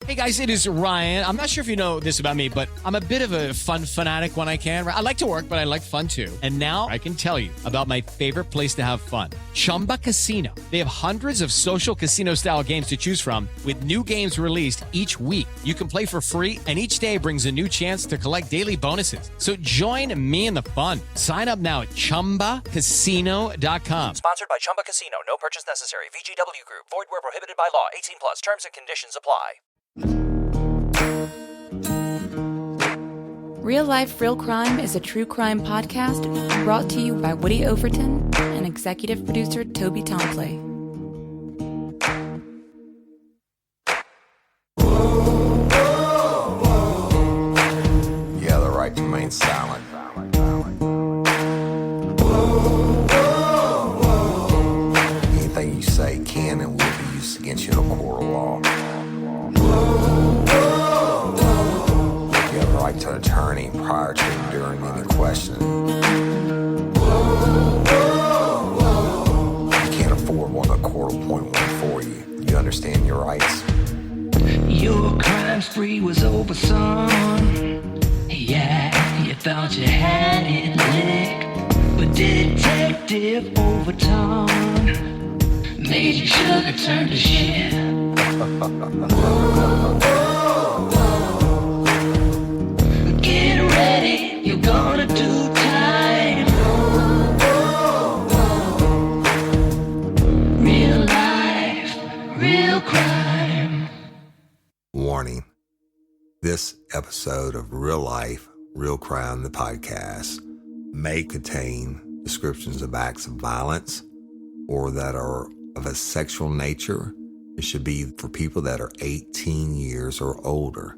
Hey guys, it is Ryan. I'm not sure if you know this about me, but I'm a bit of a fun fanatic when I can. I like to work, but I like fun too. And now I can tell you about my favorite place to have fun. Chumba Casino. They have hundreds of social casino style games to choose from with new games released each week. You can play for free and each day brings a new chance to collect daily bonuses. So join me in the fun. Sign up now at ChumbaCasino.com. Sponsored by Chumba Casino. No purchase necessary. VGW Group. Void where prohibited by law. 18 plus. Terms and conditions apply. Real Life, Real Crime is a true crime podcast brought to you by Woody Overton and executive producer Toby Tomplay. You have the right to remain silent. Anything you say can and will be used against you in a court of law. You have the right to an attorney prior to and during any questioning. You can't afford one, the court will appoint one for you. You understand your rights? Your crime spree was over, son. Yeah, you thought you had it licked, but Detective Overton made your sugar turn to shit. Get ready, you're gonna do time. Real life, real crime. Warning. This episode of Real Life, Real Crime, the podcast, may contain descriptions of acts of violence or that are of a sexual nature. It should be for people that are 18 years or older.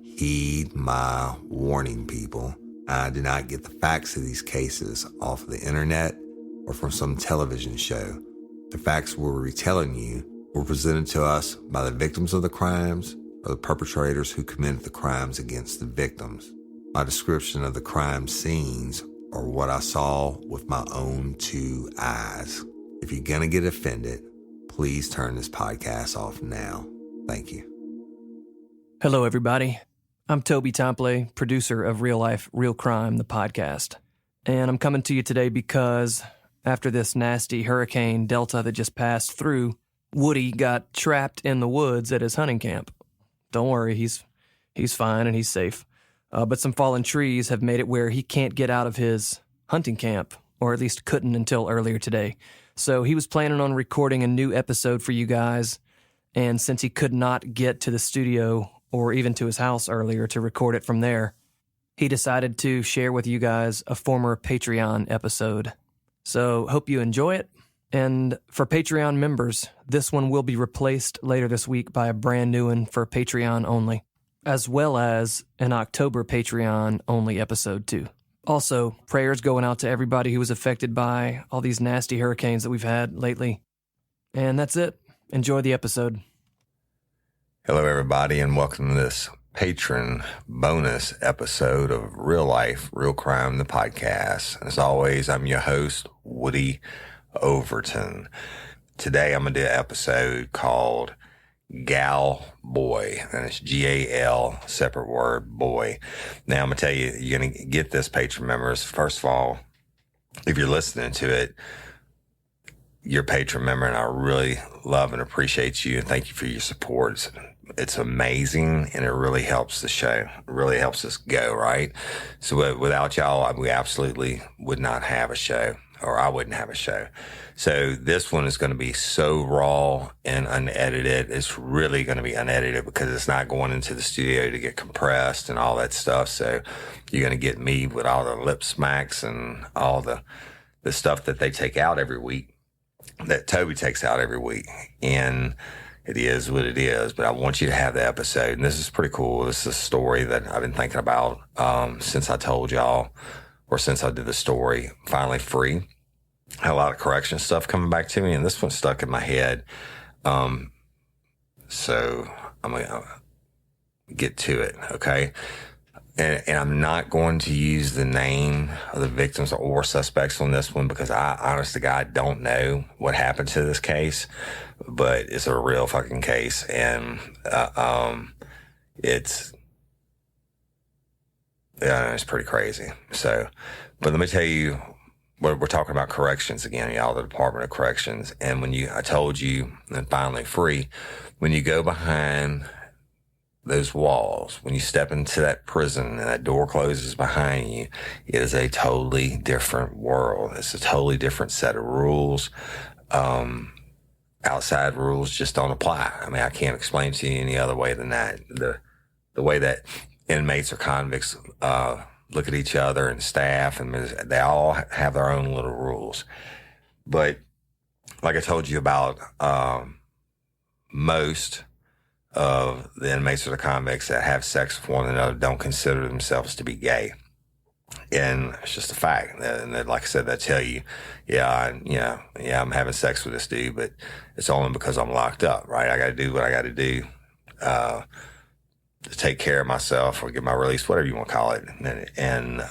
Heed my warning, people. I did not get the facts of these cases off of the internet or from some television show. The facts we're retelling you were presented to us by the victims of the crimes or the perpetrators who committed the crimes against the victims. My description of the crime scenes are what I saw with my own two eyes. If you're going to get offended, please turn this podcast off now. Thank you. Hello, everybody. I'm Toby Tomplay, producer of Real Life, Real Crime, the podcast. And I'm coming to you today because after this nasty Hurricane Delta that just passed through, Woody got trapped in the woods at his hunting camp. Don't worry, he's fine and he's safe. But some fallen trees have made it where he can't get out of his hunting camp, or at least couldn't until earlier today. So he was planning on recording a new episode for you guys, and since he could not get to the studio or even to his house earlier to record it from there, he decided to share with you guys a former Patreon episode. So hope you enjoy it. And for Patreon members, this one will be replaced later this week by a brand new one for Patreon only, as well as an October Patreon only episode too. Also, prayers going out to everybody who was affected by all these nasty hurricanes that we've had lately. And that's it. Enjoy the episode. Hello, everybody, and welcome to this patron bonus episode of Real Life, Real Crime, the podcast. As always, I'm your host, Woody Overton. Today, I'm going to do an episode called Gal Boy, and it's G-A-L, separate word, boy. Now, I'm going to tell you, you're going to get this, patron members. First of all, if you're listening to it, you're a patron member, and I really love and appreciate you, and thank you for your support. It's amazing, and it really helps the show. It really helps us go, right? So without y'all, we absolutely would not have a show, or I wouldn't have a show. So this one is going to be so raw and unedited. It's really going to be unedited because it's not going into the studio to get compressed and all that stuff. So you're going to get me with all the lip smacks and all the stuff that they take out every week, that Toby takes out every week. And it is what it is, but I want you to have the episode. And this is pretty cool. This is a story that I've been thinking about since I told y'all, or since I did the story, Finally Free. Had a lot of correction stuff coming back to me, and this one stuck in my head. So I'm going to get to it, okay? and I'm not going to use the name of the victims or suspects on this one because I, honest to God, don't know what happened to this case, but it's a real fucking case. And, it's pretty crazy. So, but let me tell you, we're talking about corrections again, y'all, the Department of Corrections. And I told you, and finally free, when you go behind those walls, when you step into that prison and that door closes behind you, it is a totally different world. It's a totally different set of rules. Outside rules just don't apply. I mean, I can't explain to you any other way than that. The way that inmates or convicts, look at each other and staff, and they all have their own little rules. But like I told you about, most of the inmates or the convicts that have sex with one another don't consider themselves to be gay. And it's just a fact. And like I said, they tell you, I'm having sex with this dude, but it's only because I'm locked up, right? I got to do what I got to do, to take care of myself or get my release, whatever you want to call it. And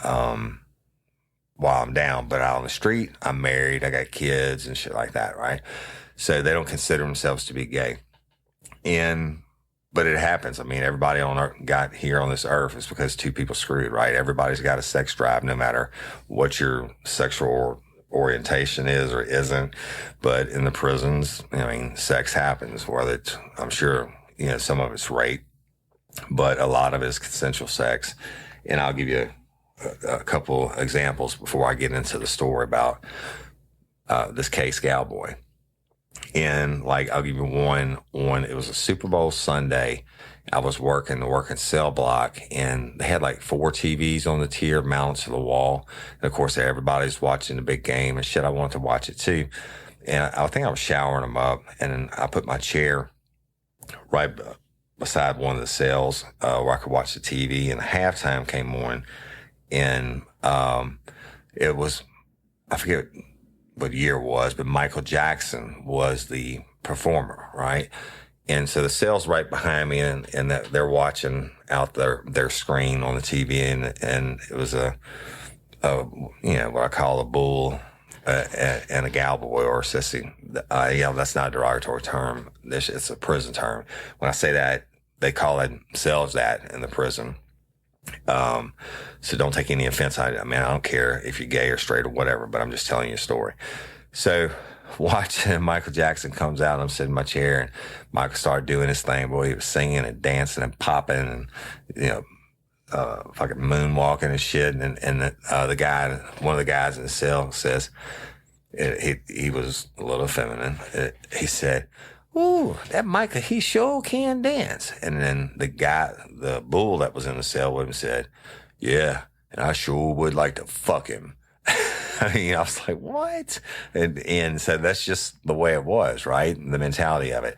while I'm down, but out on the street, I'm married, I got kids and shit like that, right? So they don't consider themselves to be gay. But it happens. I mean, everybody on Earth got here on this earth is because two people screwed, right? Everybody's got a sex drive, no matter what your sexual orientation is or isn't. But in the prisons, I mean, sex happens. Whether it's, I'm sure, some of it's rape, but a lot of it is consensual sex. And I'll give you a couple examples before I get into the story about this case, Galboy. And I'll give you one on, it was a Super Bowl Sunday. I was working the cell block, and they had 4 TVs on the tier mounted to the wall. And of course, everybody's watching the big game and shit. I wanted to watch it too. And I think I was showering them up, and then I put my chair right beside one of the cells, where I could watch the TV, and halftime came on. And, it was, I forget what year it was, but Michael Jackson was the performer, right? And so the cell's right behind me, and that they're watching out their screen on the TV, and it was a what I call a bull and a Galboy or a sissy. That's not a derogatory term. It's a prison term. When I say that, they call themselves that in the prison. So don't take any offense. I mean, I don't care if you're gay or straight or whatever, but I'm just telling you a story. So watching Michael Jackson comes out, and I'm sitting in my chair, and Michael started doing his thing. Boy, he was singing and dancing and popping and, fucking moonwalking and shit. And the guy, one of the guys in the cell says, he was a little feminine. He said, "Ooh, that Michael, he sure can dance." And then the bull that was in the cell with him said, "Yeah, and I sure would like to fuck him." I mean, I was like, what? And so that's just the way it was, right? The mentality of it.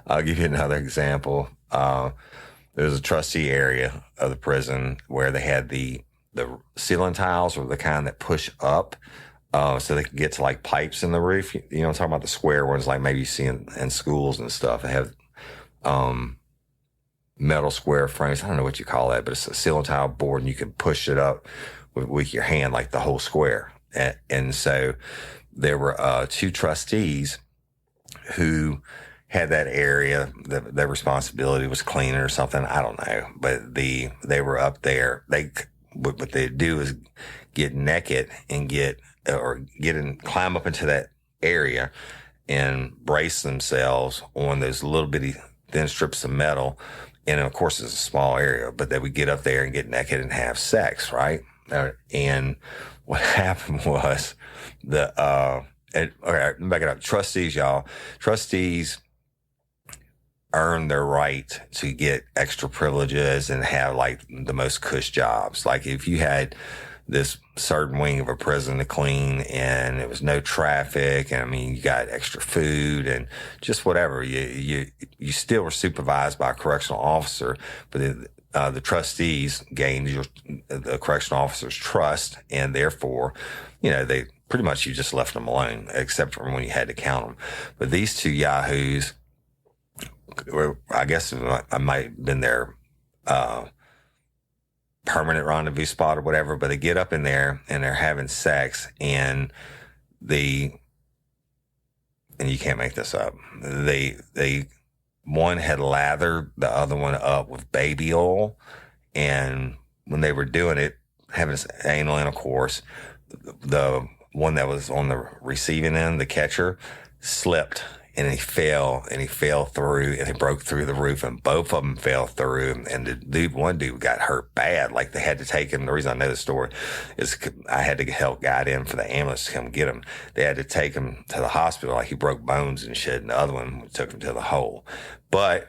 I'll give you another example. There's a trustee area of the prison where they had the ceiling tiles, or the kind that push up, so they could get to pipes in the roof. I'm talking about the square ones, maybe you see in schools and stuff. They have metal square frames. I don't know what you call that, but it's a ceiling tile board, and you can push it up with your hand, the whole square. And so there were 2 trustees who had that area. Their responsibility was cleaning or something. I don't know, but they were up there. What they do is get naked and climb up into that area and brace themselves on those little bitty thin strips of metal. And of course, it's a small area, but they would get up there and get naked and have sex, right? And what happened was okay, back it up. Trustees, y'all. Trustees earn their right to get extra privileges and have the most cush jobs. If you had this certain wing of a prison to clean, and it was no traffic, and I mean, you got extra food and just whatever, you still were supervised by a correctional officer, but the trustees gained the correctional officer's trust, and therefore, they pretty much, you just left them alone, except for when you had to count them. But these 2 yahoos, I guess I might have been their permanent rendezvous spot or whatever, but they get up in there and they're having sex, and you can't make this up. One had lathered the other one up with baby oil, and when they were doing it, having anal intercourse, the one that was on the receiving end, the catcher, slipped and he fell through, and he broke through the roof, and both of them fell through. And one dude got hurt bad. Like, they had to take him. The reason I know the story is I had to help guide in for the ambulance to come get him. They had to take him to the hospital. Like, he broke bones and shit. And the other one took him to the hole. But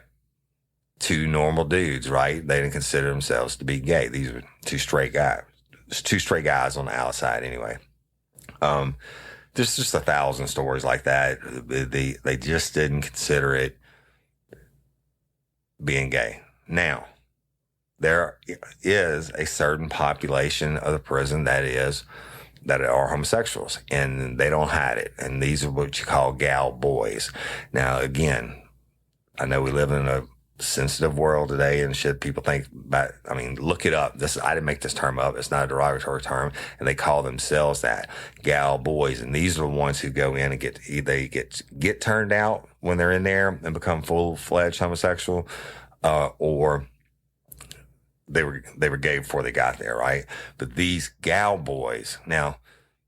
two normal dudes, right? They didn't consider themselves to be gay. These were two straight guys on the outside anyway. There's just 1,000 stories like that. They just didn't consider it being gay. Now, there is a certain population of the prison that are homosexuals, and they don't hide it. And these are what you call gal boys. Now, again, I know we live in a sensitive world today and shit. People think about, look it up. I didn't make this term up. It's not a derogatory term, and they call themselves that, gal boys. And these are the ones who go in and get turned out when they're in there and become full-fledged homosexual, or they were gay before they got there, right? But these gal boys, now,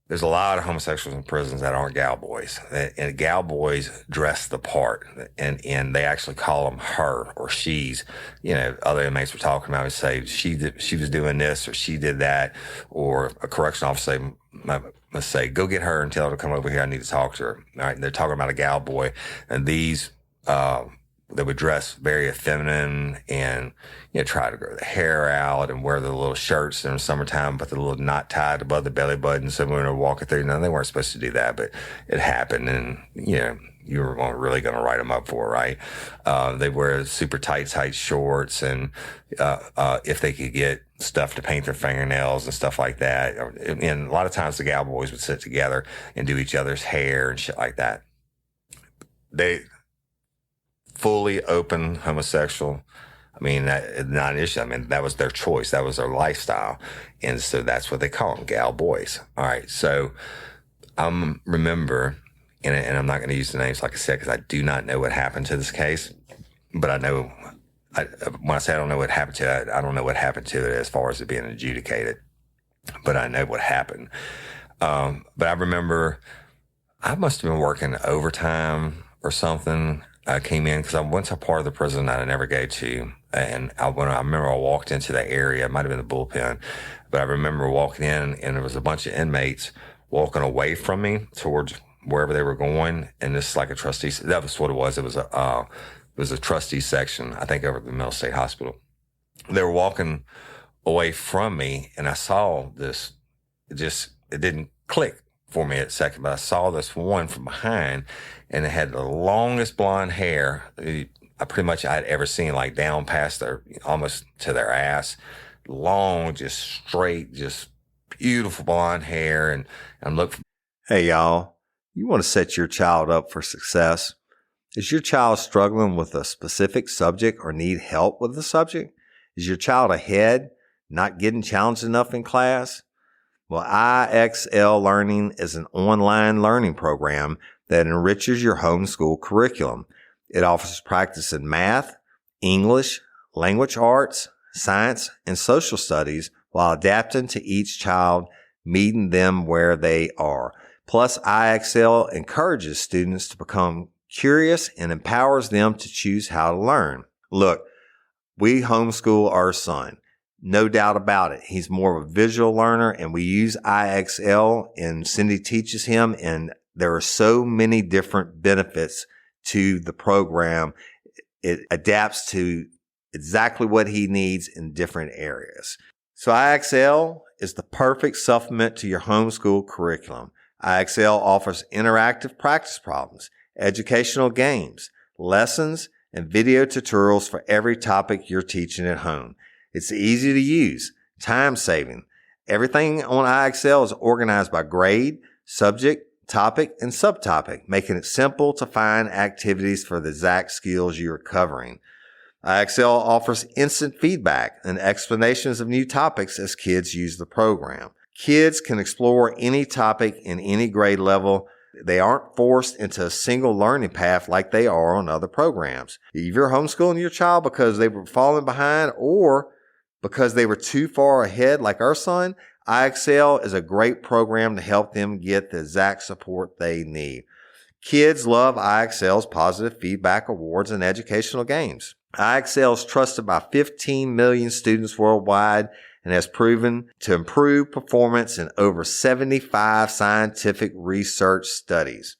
there's a lot of homosexuals in prisons that aren't gal boys, and gal boys dress the part, and they actually call them her or she's. Other inmates were talking about it, say she was doing this or she did that, or a correctional officer must say, go get her and tell her to come over here. I need to talk to her. All right, and they're talking about a gal boy, and these they would dress very effeminate and try to grow the hair out and wear the little shirts in the summertime, but the little knot tied above the belly button. So when they're walking through, they weren't supposed to do that, but it happened, and you were really going to write them up for it, right? They wear super tight shorts, and if they could get stuff to paint their fingernails and stuff like that. And a lot of times the gal boys would sit together and do each other's hair and shit like that. They fully open homosexual. That not an issue. That was their choice. That was their lifestyle. And so that's what they call them, gal boys. All right. So remember, and I'm not going to use the names, like I said, because I do not know what happened to this case, but I know, when I say I don't know what happened to it, I don't know what happened to it as far as it being adjudicated, but I know what happened. But I remember I must have been working overtime or something. I came in because I went to a part of the prison that I never go to. And I remember I walked into the area, it might have been the bullpen, but I remember walking in and there was a bunch of inmates walking away from me towards wherever they were going. And this is like a trustee, that was what it was. It was a trustee section, I think over at the Mill State Hospital. They were walking away from me, and I saw this, it didn't click for me at a second, but I saw this one from behind, and it had the longest blonde hair I pretty much I'd ever seen, like down past almost to their ass, long, just straight, just beautiful blonde hair. And I'm looking. Hey, y'all, you want to set your child up for success? Is your child struggling with a specific subject or need help with the subject? Is your child ahead, not getting challenged enough in class? Well, IXL Learning is an online learning program that enriches your homeschool curriculum. It offers practice in math, English, language arts, science, and social studies while adapting to each child, meeting them where they are. Plus, IXL encourages students to become curious and empowers them to choose how to learn. Look, we homeschool our son. No doubt about it. He's more of a visual learner, and we use IXL, and Cindy teaches him, and there are so many different benefits to the program. It adapts to exactly what he needs in different areas. So IXL is the perfect supplement to your homeschool curriculum. IXL offers interactive practice problems, educational games, lessons, and video tutorials for every topic you're teaching at home. It's easy to use, time-saving. Everything on IXL is organized by grade, subject, topic, and subtopic, making it simple to find activities for the exact skills you're covering. IXL offers instant feedback and explanations of new topics as kids use the program. Kids can explore any topic in any grade level. They aren't forced into a single learning path like they are on other programs. If you're homeschooling your child because they were falling behind or because they were too far ahead like our son, IXL is a great program to help them get the exact support they need. Kids love IXL's positive feedback awards and educational games. IXL is trusted by 15 million students worldwide and has proven to improve performance in over 75 scientific research studies.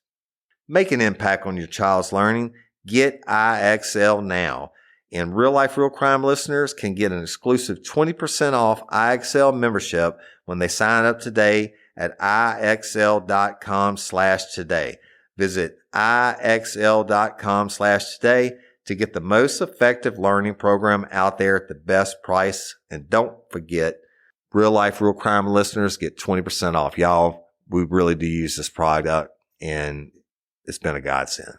Make an impact on your child's learning. Get IXL now. And Real Life Real Crime listeners can get an exclusive 20% off IXL membership when they sign up today at IXL.com/today. Visit IXL.com/today to get the most effective learning program out there at the best price. And don't forget, Real Life Real Crime listeners get 20% off. Y'all, we really do use this product and it's been a godsend.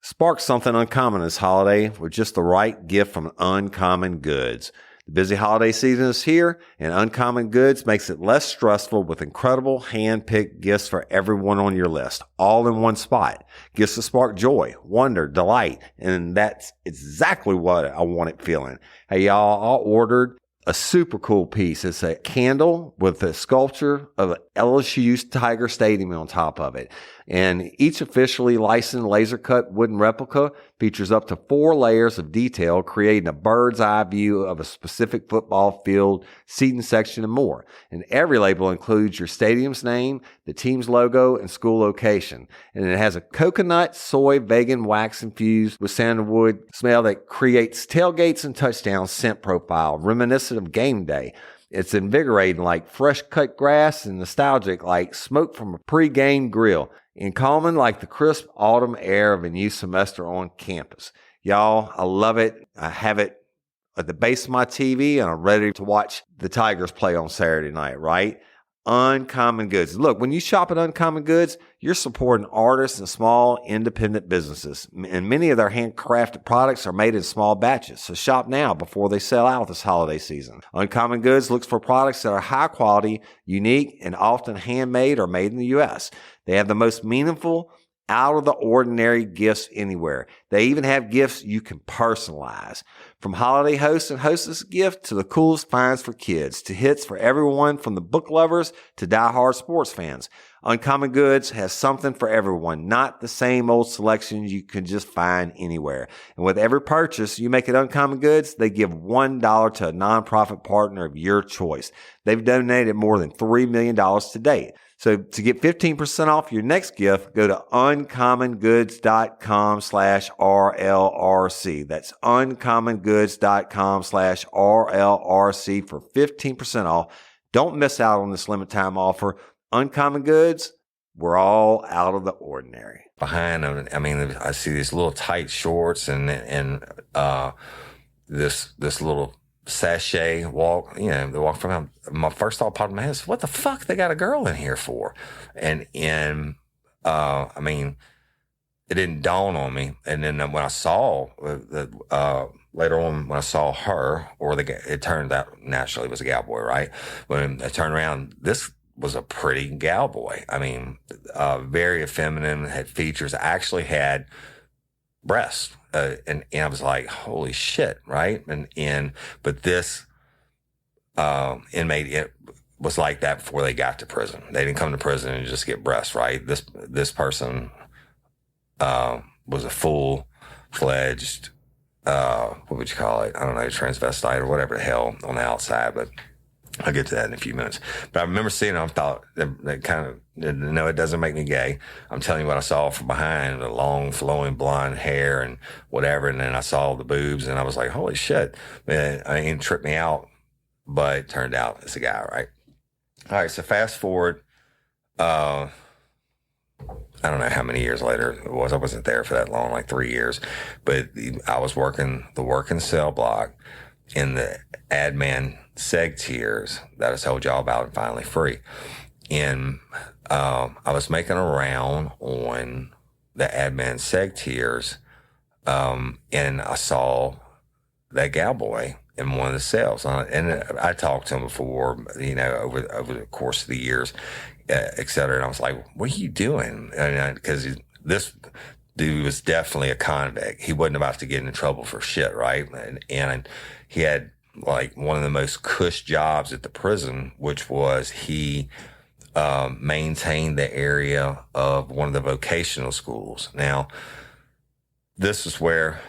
Spark something uncommon this holiday with just the right gift from Uncommon Goods. The busy holiday season is here, and Uncommon Goods makes it less stressful with incredible hand-picked gifts for everyone on your list, all in one spot. Gifts that spark joy, wonder, delight, and that's exactly what I wanted feeling. Hey, y'all, I ordered a super cool piece. It's a candle with a sculpture of LSU's Tiger Stadium on top of it. And each officially licensed laser cut wooden replica features up to 4 layers of detail, creating a bird's eye view of a specific football field, seating section, and more. And every label includes your stadium's name, the team's logo, and school location. And it has a coconut, soy, vegan wax infused with sandalwood smell that creates tailgates and touchdown scent profile, reminiscent of game day. It's invigorating like fresh cut grass and nostalgic like smoke from a pre-game grill, and calming like the crisp autumn air of a new semester on campus. Y'all, I love it. I have it at the base of my TV and I'm ready to watch the Tigers play on Saturday night, right? Uncommon Goods. Look, when you shop at Uncommon Goods, you're supporting artists and small independent businesses. And many of their handcrafted products are made in small batches. So shop now before they sell out this holiday season. Uncommon Goods looks for products that are high quality, unique, and often handmade or made in the U.S. They have the most meaningful, out of the ordinary gifts anywhere. They even have gifts you can personalize. From holiday hosts and hostess gift to the coolest finds for kids to hits for everyone from the book lovers to diehard sports fans. Uncommon Goods has something for everyone, not the same old selections you can just find anywhere. And with every purchase you make at Uncommon Goods, they give $1 to a nonprofit partner of your choice. They've donated more than $3 million to date. So to get 15% off your next gift, go to uncommongoods.com/RLRC. That's uncommongoods.com/RLRC for 15% off. Don't miss out on this limited time offer. Uncommon Goods, we're all out of the ordinary. Behind them, I mean, I see these little tight shorts and this little sachet walk, they walk from him. My first thought popped in my head is, what the fuck they got a girl in here for? And I mean, it didn't dawn on me. And then when I saw later on, when I saw her, it turned out naturally it was a gal boy, right? When I turned around, this was a pretty gal boy. I mean, very effeminate, had features, actually had breasts. And I was like, holy shit, right? But this inmate, it was like that before they got to prison. They didn't come to prison and just get breasts, right? This person was a full-fledged, what would you call it? I don't know, transvestite or whatever the hell on the outside, but I'll get to that in a few minutes. But I remember seeing it, I thought that kind of, no, it doesn't make me gay. I'm telling you what I saw from behind, the long flowing blonde hair and whatever. And then I saw the boobs and I was like, holy shit, man, it tripped me out, but it turned out it's a guy, right? All right. So fast forward, I don't know how many years later it was. I wasn't there for that long, like 3 years, but I was working the working cell block in the admin seg tiers that I told y'all about and Finally Free. And I was making a round on the admin seg tiers, and I saw that gal boy in one of the cells. And I talked to him before, you know, over the course of the years, et cetera. And I was like, what are you doing? Because this dude was definitely a convict. He wasn't about to get into trouble for shit, right? And he had like one of the most cush jobs at the prison, which was he maintained the area of one of the vocational schools. Now, this is where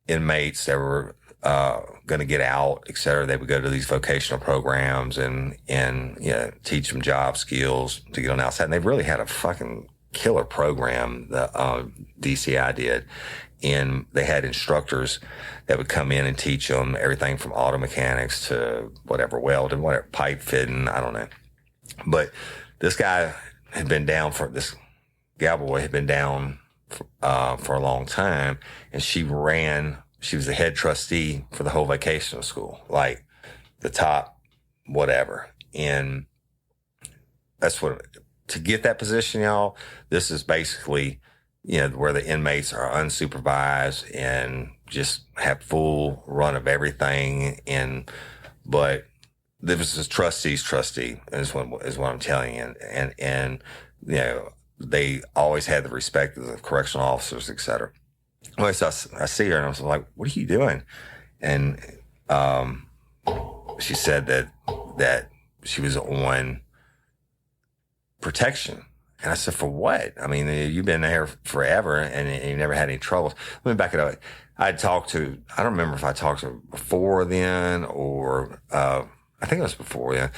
inmates that were going to get out, et cetera, they would go to these vocational programs and you know, teach them job skills to get on the outside. And they really had a fucking killer program that DCI did. And they had instructors that would come in and teach them everything from auto mechanics to whatever, welding, whatever, pipe fitting, I don't know. But this guy had been down this gal boy had been down for a long time, and she was the head trustee for the whole vocational school, like the top whatever. And that's to get that position, y'all, this is basically, you know, where the inmates are unsupervised and just have full run of everything. But this is trustee's trustee is what I'm telling you. And, you know, they always had the respect of the correctional officers, et cetera. Anyway, so I see her and I was like, what are you doing? And, she said that she was on protection. And I said, for what? I mean, you've been there forever and you never had any troubles. Let me back it up. I don't remember if I talked to her before then or, I think it was before then.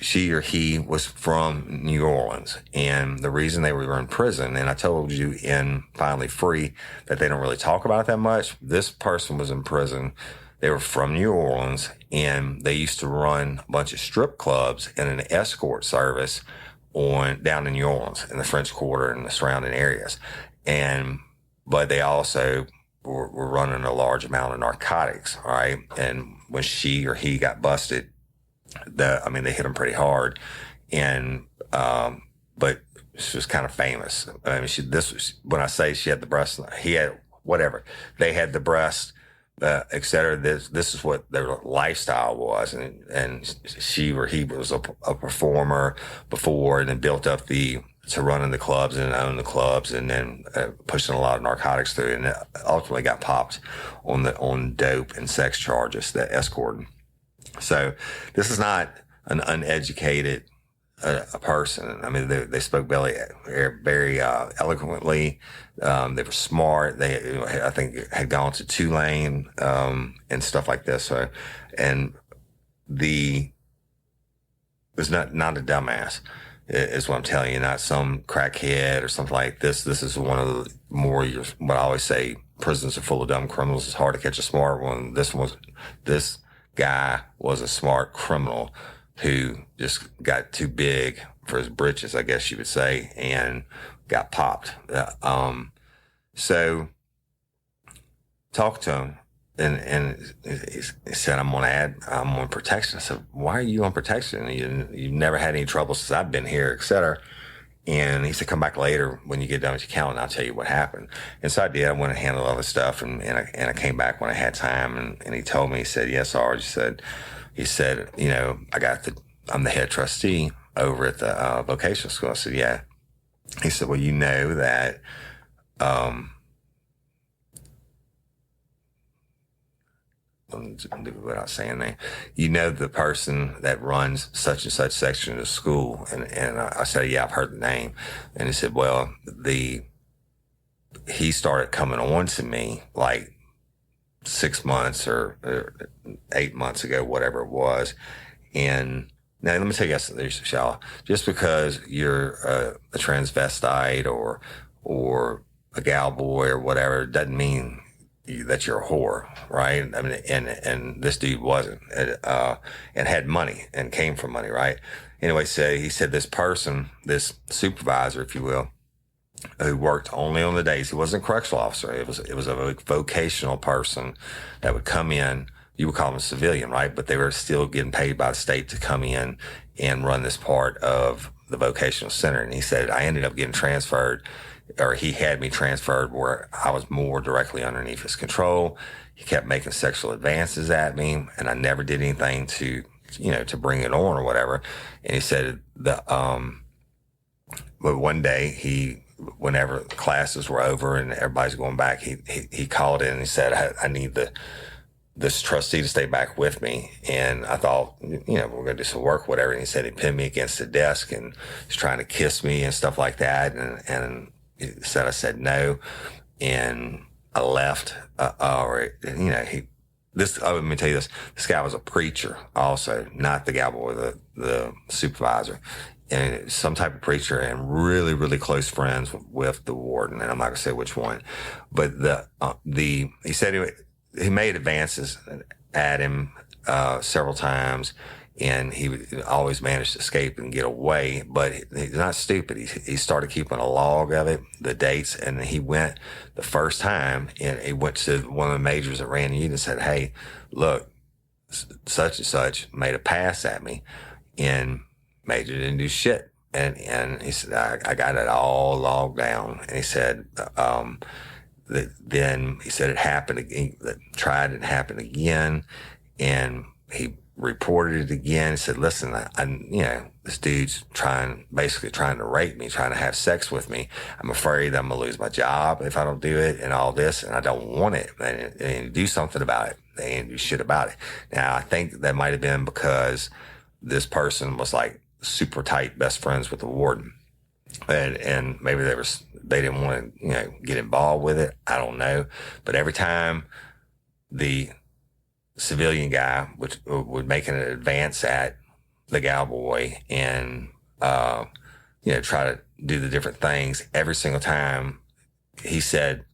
She or he was from New Orleans. And the reason they were in prison, and I told you in Finally Free that they don't really talk about it that much. This person was in prison. They were from New Orleans and they used to run a bunch of strip clubs and an escort service down in New Orleans in the French Quarter and the surrounding areas. But they also were running a large amount of narcotics. All right. And when she or he got busted, they hit him pretty hard. And, but she was kind of famous. I mean, when I say she had the breast, he had whatever, they had the breast, et cetera. This is what their lifestyle was. And she or he was a performer before and then built up to running the clubs and own the clubs and then pushing a lot of narcotics through, and ultimately got popped on dope and sex charges, that escorting. So this is not an uneducated a person. I mean, they spoke very eloquently. They were smart. They, I think, had gone to Tulane and stuff like this. So, and it was not a dumbass, is what I'm telling you. Not some crackhead or something like this. This is one of the more, what I always say, prisons are full of dumb criminals. It's hard to catch a smart one. This guy was a smart criminal who just got too big for his britches, I guess you would say, and got popped. So talked to him and he said, I'm on protection. I said, why are you on protection? You've never had any trouble since I've been here, et cetera. And he said, come back later when you get done with your count and I'll tell you what happened. And so I did. I went and handled all this stuff and I came back when I had time and he told me, he said, yes, Sarge. He said, you know, I'm the head trustee over at the vocational school. I said, yeah. He said, well, you know that, without saying that, you know the person that runs such and such section of the school. And I said, yeah, I've heard the name. And he said, well, he started coming on to me like 6 months or 8 months ago, whatever it was. And now let me tell you something, Shala. Just because you're a transvestite or a gal boy or whatever doesn't mean that you're a whore, right? I mean, and this dude wasn't, and had money and came from money, right? Anyway, so he said this person, this supervisor, if you will, who worked only on the days, he wasn't a correctional officer. It was a vocational person that would come in. You would call them a civilian, right? But they were still getting paid by the state to come in and run this part of the vocational center. And he said, I ended up getting transferred, or he had me transferred where I was more directly underneath his control. he kept making sexual advances at me, and I never did anything to bring it on or whatever. And he said but one day whenever classes were over and everybody's going back, he called in and he said, I need this trustee to stay back with me. And I thought, we're going to do some work, whatever. And he said he pinned me against the desk and was trying to kiss me and stuff like that. And he said, I said no. And I left, let me tell you this guy was a preacher also, not the cowboy, the supervisor, and some type of preacher, and really, really close friends with the warden. And I'm not going to say which one, but he said he made advances at him, several times, and he would always manage to escape and get away. But he's not stupid. He started keeping a log of it, the dates, and he went the first time, and he went to one of the majors that ran the unit and said, hey, look, such and such made a pass at me, and major didn't do shit. And he said, I got it all logged down. And he said, then he said it happened again, tried it happened again, and he reported it again. He said, listen, this dude's basically trying to rape me, trying to have sex with me. I'm afraid I'm going to lose my job if I don't do it and all this, and I don't want it. And do something about it. They didn't do shit about it. Now, I think that might have been because this person was like super tight best friends with the warden. And maybe they didn't want to, get involved with it. I don't know. But every time the civilian guy would make an advance at the cowboy and, try to do the different things, every single time he said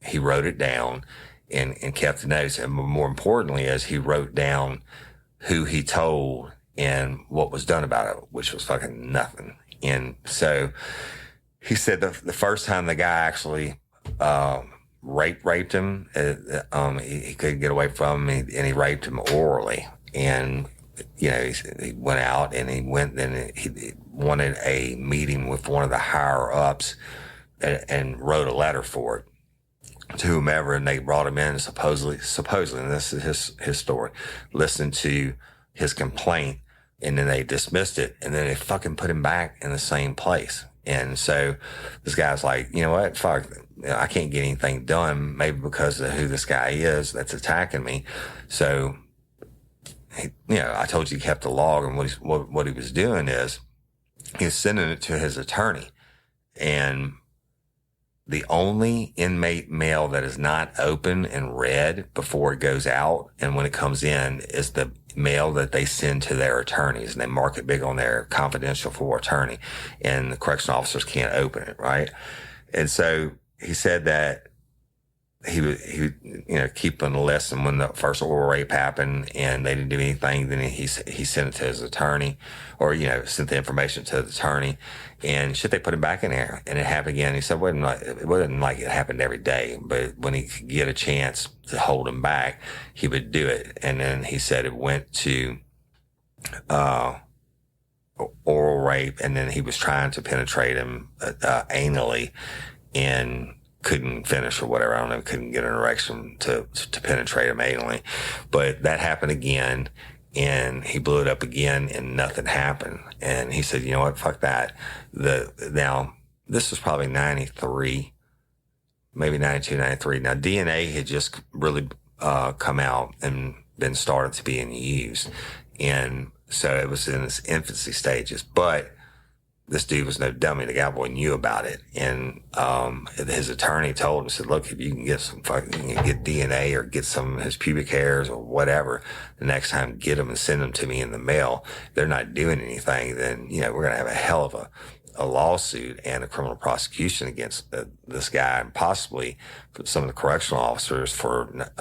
he wrote it down and kept the notes. And more importantly, is he wrote down who he told and what was done about it, which was fucking nothing. And so he said the first time the guy actually raped him, he couldn't get away from him, and he raped him orally. And he went out and he wanted a meeting with one of the higher ups and wrote a letter for it to whomever, and they brought him in supposedly, and this is his story, listened to his complaint, and then they dismissed it, and then they fucking put him back in the same place. And so this guy's like, you know what, fuck, I can't get anything done, maybe because of who this guy is that's attacking me. So, I told you he kept a log, and what he was doing is he was sending it to his attorney. And the only inmate mail that is not open and read before it goes out and when it comes in is the mail that they send to their attorneys, and they mark it big on there, confidential for attorney, and the correctional officers can't open it, right? And so he said that he keeping a list, and when the first oral rape happened and they didn't do anything, then he sent it to his attorney, or sent the information to the attorney, and shit, they put him back in there, and it happened again. He said it wasn't like it happened every day, but when he could get a chance to hold him back, he would do it. And then he said it went to oral rape, and then he was trying to penetrate him anally and couldn't finish or whatever. I don't know, couldn't get an erection to penetrate him anally. But that happened again, and he blew it up again, and nothing happened. And he said, you know what, fuck that. Now, this was probably 93, maybe 92, 93. Now, DNA had just really come out and been started to being used. And so it was in its infancy stages. But this dude was no dummy. The cowboy knew about it. And his attorney told him, said, look, if you can get get DNA or get some of his pubic hairs or whatever, the next time get them and send them to me in the mail. If they're not doing anything, then, we're going to have a hell of a lawsuit and a criminal prosecution against this guy, and possibly for some of the correctional officers for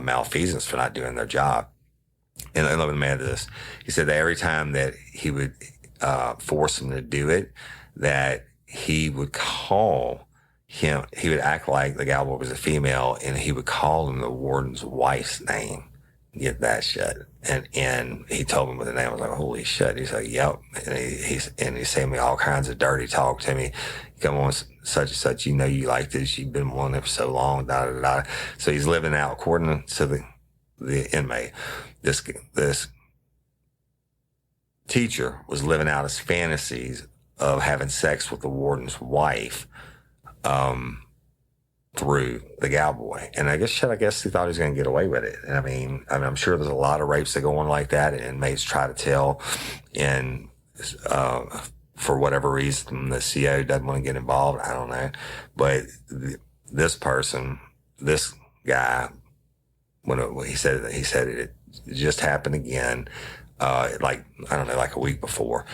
malfeasance for not doing their job. And I love the man to this. He said that every time that he would force him to do it, that he would call him, he would act like the cowboy was a female, and he would call him the warden's wife's name. get that shit. And he told me what the name. I was like, holy shit. He's like, yep. And he's saying me all kinds of dirty talk to me. Come on, such and such, you know, you like this. You've been on there for so long, da, da, da. So he's living out, according to the inmate. This teacher was living out his fantasies of having sex with the warden's wife, through the cowboy. And I guess he thought he was going to get away with it. And I mean, I'm sure there's a lot of rapes that go on like that, and inmates try to tell, and for whatever reason, the CO doesn't want to get involved. I don't know. But this guy, he said it just happened again, like a week before.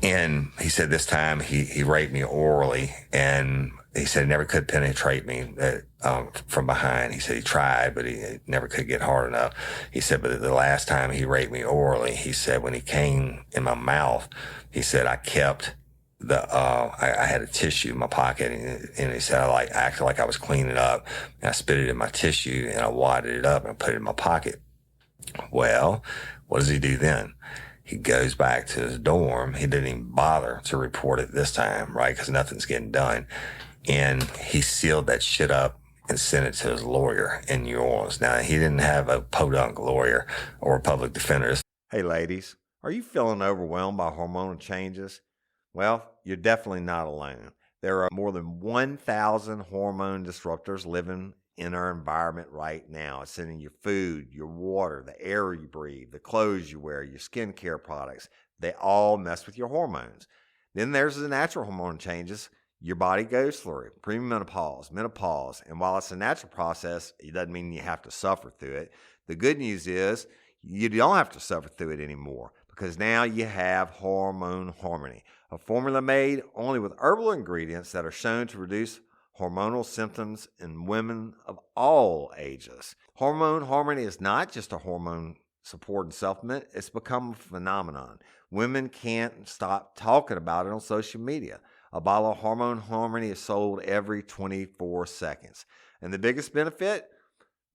And he said this time he raped me orally, and he said he never could penetrate me from behind. He said he tried, but he never could get hard enough. He said, but the last time he raped me orally, he said when he came in my mouth, he said I kept I had a tissue in my pocket, and he said I acted like I was cleaning it up, and I spit it in my tissue, and I wadded it up and I put it in my pocket. Well, what does he do then? He goes back to his dorm. He didn't even bother to report it this time, right? Because nothing's getting done. And he sealed that shit up and sent it to his lawyer in New Orleans. Now, he didn't have a podunk lawyer or a public defender. Hey, ladies, are you feeling overwhelmed by hormonal changes? Well, you're definitely not alone. There are more than 1,000 hormone disruptors living in our environment right now. It's in your food, your water, the air you breathe, the clothes you wear, your skincare products. They all mess with your hormones. Then there's the natural hormone changes your body goes through: premenopause, menopause. And while it's a natural process, it doesn't mean you have to suffer through it. The good news is you don't have to suffer through it anymore, because now you have Hormone Harmony, a formula made only with herbal ingredients that are shown to reduce hormonal symptoms in women of all ages. Hormone Harmony is not just a hormone support and supplement. It's become a phenomenon. Women can't stop talking about it on social media. A bottle of Hormone Harmony is sold every 24 seconds. And the biggest benefit?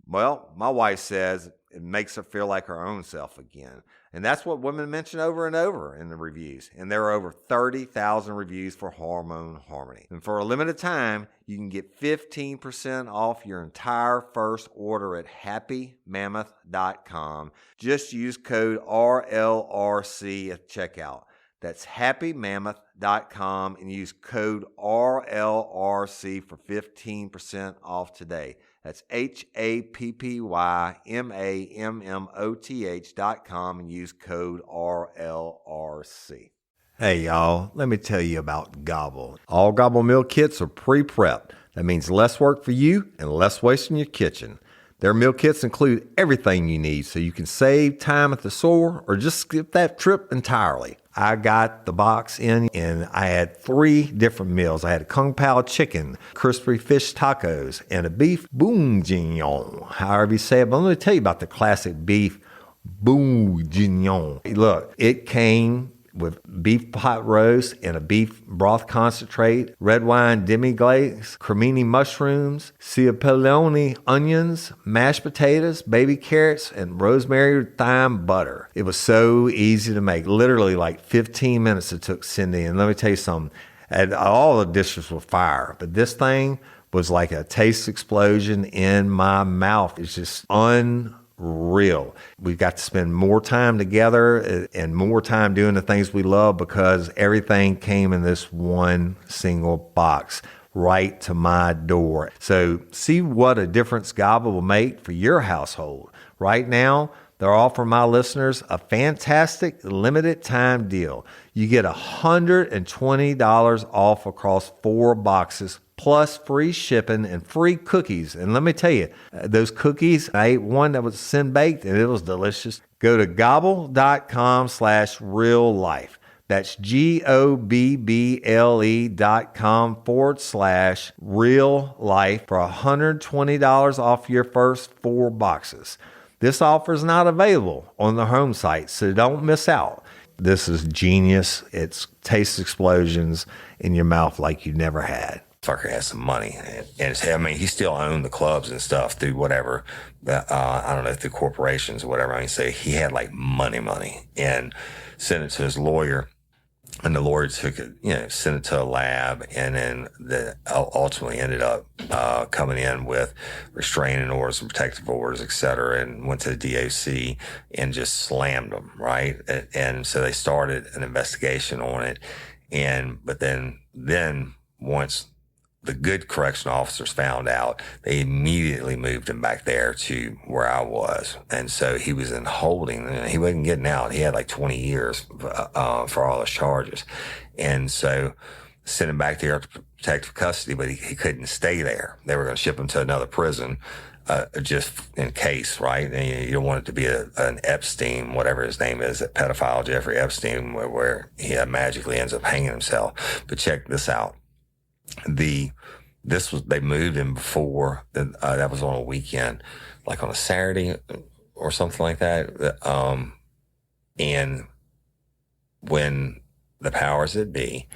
Well, my wife says it makes her feel like her own self again. And that's what women mention over and over in the reviews. And there are over 30,000 reviews for Hormone Harmony. And for a limited time, you can get 15% off your entire first order at happymammoth.com. Just use code RLRC at checkout. That's happymammoth.com and use code RLRC for 15% off today. That's happymammoth.com and use code RLRC. Hey, y'all, let me tell you about Gobble. All Gobble meal kits are pre-prepped. That means less work for you and less waste in your kitchen. Their meal kits include everything you need so you can save time at the store or just skip that trip entirely. I got the box in and I had 3 different meals. I had a Kung Pao chicken, crispy fish tacos, and a beef bourguignon, however you say it. But let me tell you about the classic beef bourguignon. Look, it came with beef pot roast and a beef broth concentrate, red wine demi-glaze, cremini mushrooms, cipollone onions, mashed potatoes, baby carrots, and rosemary thyme butter. It was so easy to make. Literally like 15 minutes it took Cindy. And let me tell you something, all the dishes were fire, but this thing was like a taste explosion in my mouth. It's just unreal. We've got to spend more time together and more time doing the things we love because everything came in this one single box right to my door. So see what a difference Gobble will make for your household. Right now, they're offering my listeners a fantastic limited time deal. You get $120 off across 4 boxes plus free shipping and free cookies. And let me tell you, those cookies, I ate one that was sin baked and it was delicious. Go to gobble.com/real life. That's GOBBLE.com/real life for $120 off your first 4 boxes. This offer is not available on the home site, so don't miss out. This is genius. It's taste explosions in your mouth like you never had. fucker has some money. And I mean, he still owned the clubs and stuff through whatever, I don't know, through corporations or whatever. I mean, so he had like money and sent it to his lawyer. And the lawyer took it, sent it to a lab, and then ultimately ended up coming in with restraining orders and protective orders, et cetera, and went to the DOC and just slammed them, right? And so they started an investigation on it. But then once the good correctional officers found out, they immediately moved him back there to where I was. And so he was in holding, and he wasn't getting out. He had like 20 years for all his charges. And so sent him back there to protective custody, but he couldn't stay there. They were going to ship him to another prison, just in case, right? And you don't want it to be an Epstein, whatever his name is, that pedophile Jeffrey Epstein, where he magically ends up hanging himself. But check this out. They moved him before, that was on a weekend, like on a Saturday or something like that. And when the powers that be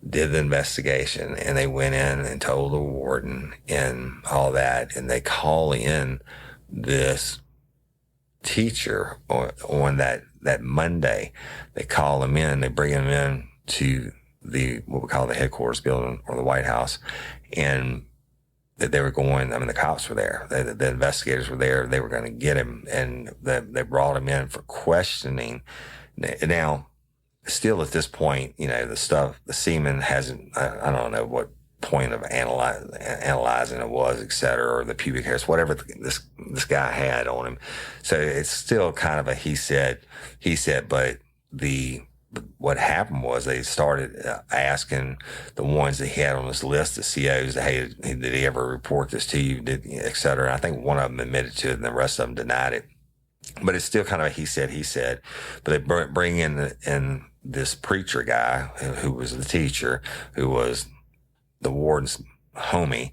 did the investigation, and they went in and told the warden and all that, and they call in this teacher on that Monday. They call him in, they bring him in to what we call the headquarters building, or the White House. And they were the cops were there. The investigators were there. They were going to get him, and they brought him in for questioning. Now, still at this point, the semen hasn't, I don't know what point of analyzing it was, et cetera, or the pubic hairs, whatever this guy had on him. So it's still kind of a he said, but what happened was they started asking the ones that he had on his list, the COs, hey, did he ever report this to you, et cetera. And I think one of them admitted to it, and the rest of them denied it. But it's still kind of a he said. But they bring in this preacher guy who was the teacher, who was the warden's homie,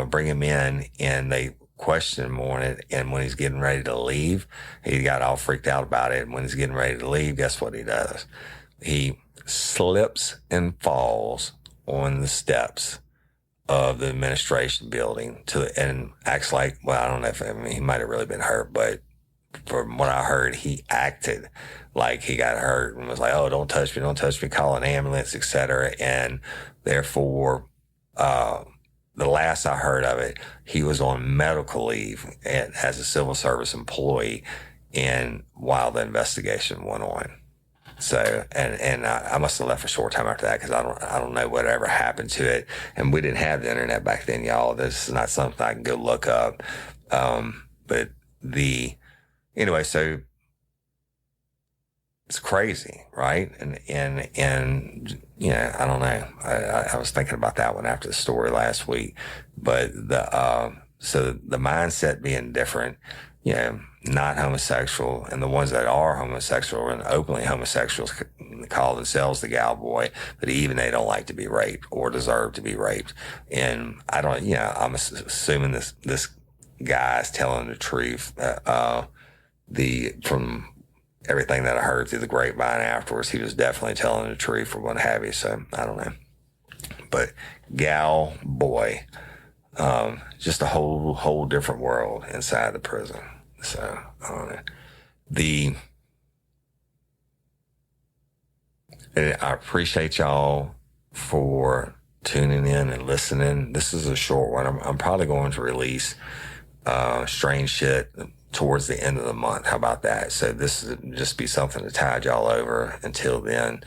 bring him in, and they question him on it. And when he's getting ready to leave, he got all freaked out about it. And when he's getting ready to leave, guess what he does? He slips and falls on the steps of the administration building and acts like, well, I don't know he might have really been hurt, but from what I heard, he acted like he got hurt and was like, oh, don't touch me, call an ambulance, et cetera. And therefore, the last I heard of it, he was on medical leave as a civil service employee, and while the investigation went on. So, and I must have left a short time after that, because I don't know whatever happened to it. And we didn't have the internet back then, y'all. This is not something I can go look up. But anyway, so it's crazy, right? And I don't know. I was thinking about that one after the story last week, but so the mindset being different, not homosexual, and the ones that are homosexual and openly homosexuals call themselves the gal boy, but even they don't like to be raped or deserve to be raped. And I'm assuming this guy is telling the truth. From everything that I heard through the grapevine afterwards, he was definitely telling the truth or what have you. So I don't know, but gal boy, just a whole different world inside the prison. So I don't know. And I appreciate y'all for tuning in and listening. This is a short one. I'm probably going to release Strange Shit towards the end of the month. How about that? So this is just be something to tide y'all over until then.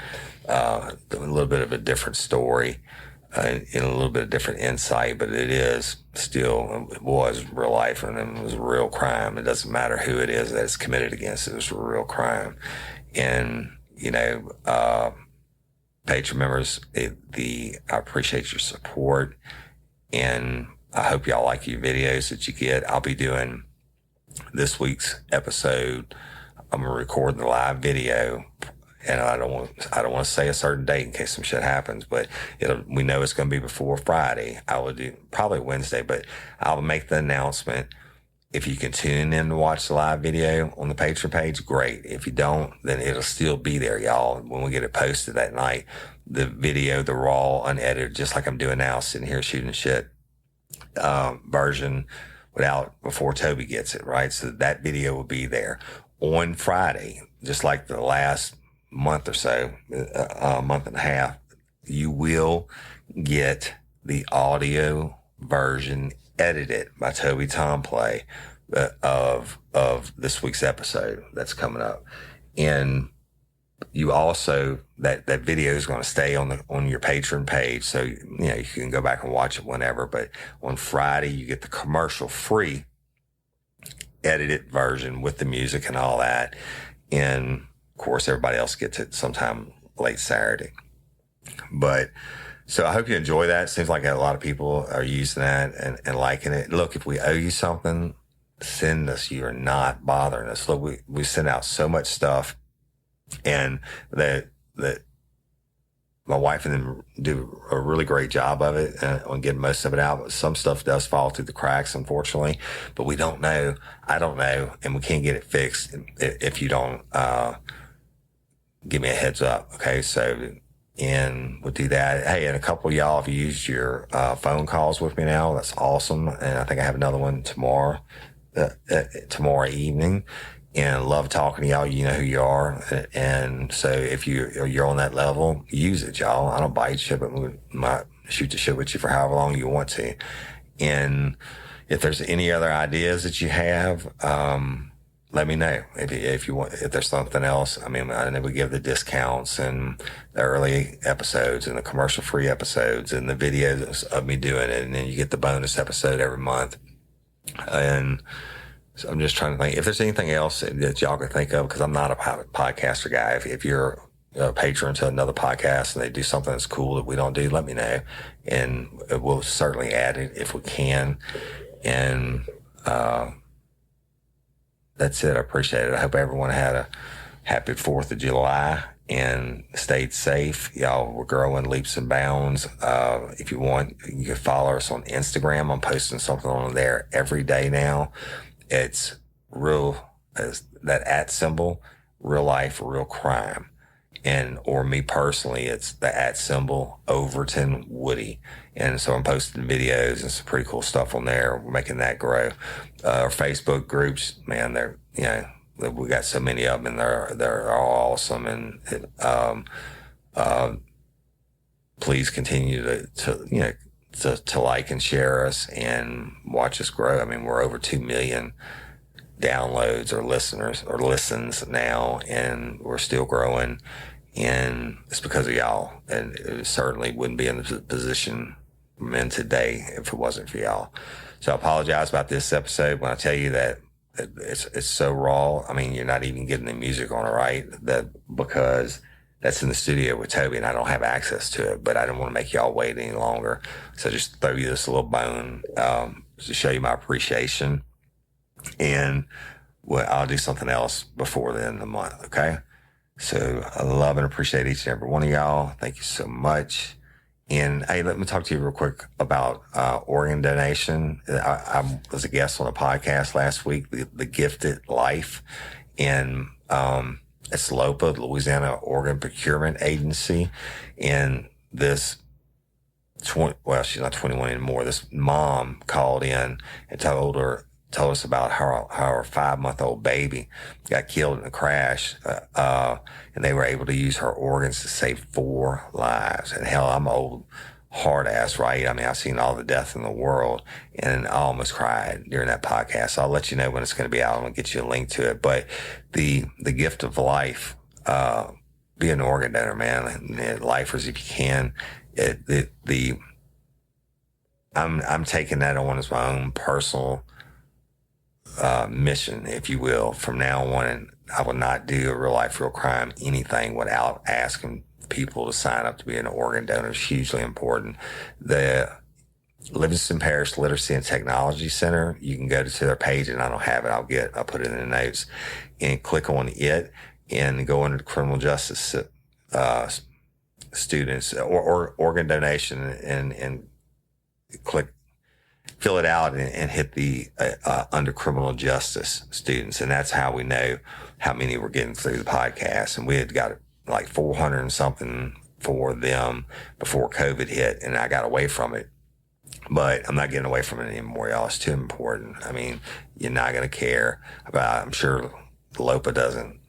A little bit of a different story, and a little bit of different insight, but it was real life, and it was a real crime. It doesn't matter who it is that it's committed against. It was a real crime. And, Patreon members, I appreciate your support, and I hope y'all like your videos that you get. I'll be doing this week's episode. I'm going to record the live video, and I don't want to say a certain date in case some shit happens, but we know it's going to be before Friday. I will do probably Wednesday, but I'll make the announcement If you can tune in to watch the live video on the Patreon page, great. If you don't, then it'll still be there, y'all. When we get it posted that night, the video, the raw, unedited, just like I'm doing now, sitting here shooting shit, version before Toby gets it, right? So that video will be there on Friday, just like the last month or so, a month and a half. You will get the audio version edited by Toby Tomplay of this week's episode that's coming up. And you also, that video is going to stay on your Patreon page. So, you can go back and watch it whenever, but on Friday you get the commercial free edited version with the music and all that. And of course, everybody else gets it sometime late Saturday. But so I hope you enjoy that. It seems like a lot of people are using that and liking it. Look, if we owe you something, send us. You are not bothering us. Look, we send out so much stuff, and that my wife and them do a really great job of it on getting most of it out. But some stuff does fall through the cracks, unfortunately. But we don't know. I don't know, and we can't get it fixed if you don't give me a heads up. Okay, so. And we'll do that. Hey, and a couple of y'all have used your phone calls with me now. That's awesome. And I think I have another one tomorrow evening. And love talking to y'all. You know who you are. And so if you're on that level, use it, y'all. I don't bite shit, but we might shoot the shit with you for however long you want to. And if there's any other ideas that you have, let me know if you want, if there's something else. I mean, I know we give the discounts and the early episodes and the commercial free episodes and the videos of me doing it. And then you get the bonus episode every month. And so I'm just trying to think if there's anything else that y'all can think of, because I'm not a podcaster guy. If you're a patron to another podcast and they do something that's cool that we don't do, let me know. And we'll certainly add it if we can. And, that's it. I appreciate it. I hope everyone had a happy 4th of July and stayed safe. Y'all, we're growing leaps and bounds. If you want, you can follow us on Instagram. I'm posting something on there every day now. It's that @ real life, real crime. Or me personally, it's the @ Overton Woody. And so I'm posting videos and some pretty cool stuff on there. We're making that grow. Our Facebook groups, man, we got so many of them, and they're all awesome. And, please continue to like and share us and watch us grow. I mean, we're over 2 million downloads or listeners or listens now, and we're still growing. And it's because of y'all. And it certainly wouldn't be in the position I'm in today if it wasn't for y'all. So I apologize about this episode when I tell you that it's so raw. I mean, you're not even getting the music on it, right? Because that's in the studio with Toby and I don't have access to it, but I don't want to make y'all wait any longer. So just throw you this little bone, to show you my appreciation. And I'll do something else before the end of the month. Okay. So I love and appreciate each and every one of y'all. Thank you so much. And hey, let me talk to you real quick about organ donation. I was a guest on a podcast last week, the Gifted Life, and it's LOPA, Louisiana Organ Procurement Agency. And this she's not 21 anymore. This mom called in and told us about how her 5-month-old baby got killed in a crash, and they were able to use her organs to save 4 lives. And hell, I'm an old hard ass, right? I mean, I've seen all the death in the world, and I almost cried during that podcast. So I'll let you know when it's going to be out. I'm going to get you a link to it. But the gift of life, be an organ donor, man. Lifers, if you can. I'm taking that on as my own personal mission, if you will, from now on. And I will not do a real life, real crime, anything without asking people to sign up to be an organ donor. Is hugely important. The Livingston Parish Literacy and Technology Center, you can go to their page, and I don't have it. I'll put it in the notes, and click on it and go into the criminal justice students or organ donation and click fill it out and hit the under criminal justice students. And that's how we know how many were getting through the podcast. And we had got like 400 and something for them before COVID hit, and I got away from it. But I'm not getting away from it anymore, y'all. It's too important. I mean, you're not going to care about, I'm sure Lopa doesn't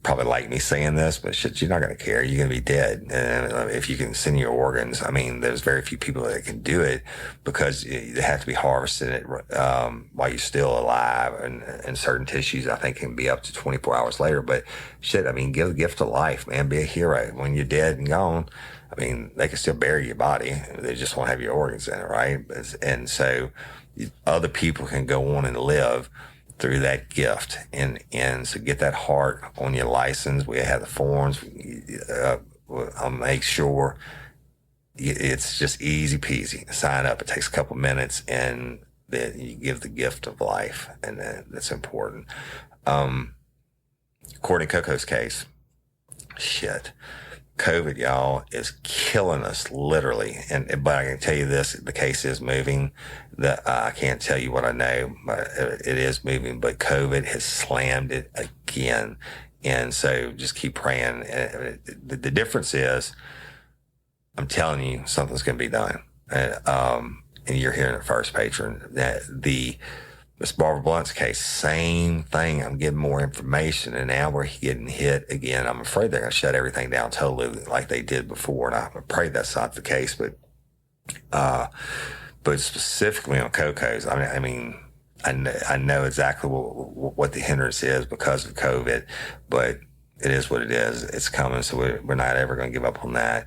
probably like me saying this, but shit, you're not going to care. You're going to be dead. And if you can send your organs, I mean, there's very few people that can do it because they have to be harvested while you're still alive. And certain tissues, I think, can be up to 24 hours later. But shit, I mean, give a gift of life, man. Be a hero. When you're dead and gone, I mean, they can still bury your body. They just won't have your organs in it, right? And so other people can go on and live through that gift. And so get that heart on your license. We have the forms. I'll make sure it's just easy peasy. Sign up. It takes a couple minutes, and then you give the gift of life. And that's important. Courtney Coco's case, shit. COVID, y'all, is killing us literally. But I can tell you this, the case is moving. I can't tell you what I know, but it is moving. But COVID has slammed it again. And so just keep praying. The difference is, I'm telling you, something's going to be done. And you're hearing it first, patron. Miss Barbara Blunt's case, same thing. I'm getting more information, and now we're getting hit again. I'm afraid they're going to shut everything down totally like they did before, and I'm afraid that's not the case. But specifically on Coco's, I mean, I know exactly what the hindrance is because of COVID, but it is what it is. It's coming, so we're not ever going to give up on that.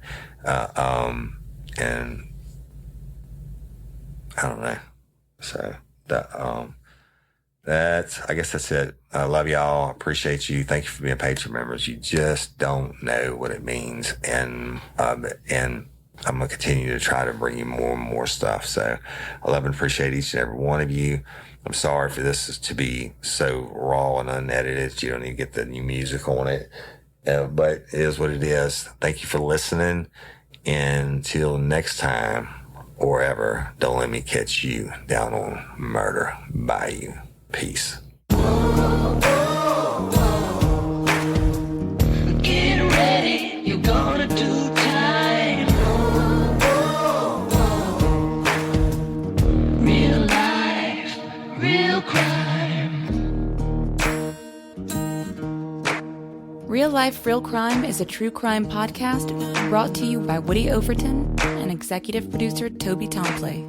And I don't know. So I guess that's it. I love y'all. Appreciate you. Thank you for being Patreon members. You just don't know what it means. And I'm going to continue to try to bring you more and more stuff. So I love and appreciate each and every one of you. I'm sorry for this to be so raw and unedited. You don't even get the new music on it. But it is what it is. Thank you for listening. Until next time or ever, don't let me catch you down on Murder Bayou. Peace. Get ready, you're gonna do time. Real life, real crime. Real Life, Real Crime is a true crime podcast brought to you by Woody Overton and executive producer Toby Tomplay.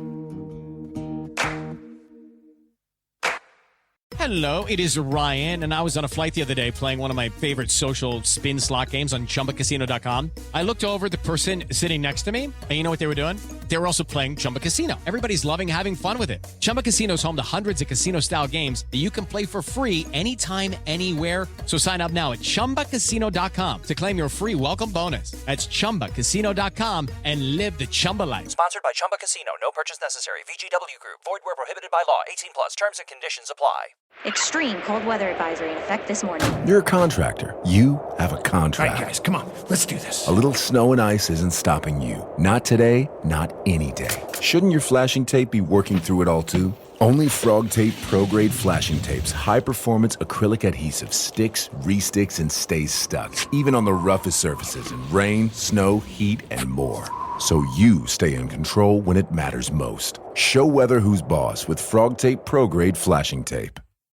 Hello, it is Ryan, and I was on a flight the other day playing one of my favorite social spin slot games on ChumbaCasino.com. I looked over at the person sitting next to me, and you know what they were doing? They were also playing Chumba Casino. Everybody's loving having fun with it. Chumba Casino is home to hundreds of casino-style games that you can play for free anytime, anywhere. So sign up now at ChumbaCasino.com to claim your free welcome bonus. That's ChumbaCasino.com and live the Chumba life. Sponsored by Chumba Casino. No purchase necessary. VGW Group. Void where prohibited by law. 18 plus. Terms and conditions apply. Extreme cold weather advisory in effect this morning. You're a contractor. You have a contract. All right, guys, come on. Let's do this. A little snow and ice isn't stopping you. Not today, not any day. Shouldn't your flashing tape be working through it all too? Only Frog Tape Pro-Grade Flashing Tape's high-performance acrylic adhesive sticks, re-sticks, and stays stuck, even on the roughest surfaces in rain, snow, heat, and more. So you stay in control when it matters most. Show weather who's boss with Frog Tape Pro-Grade Flashing Tape.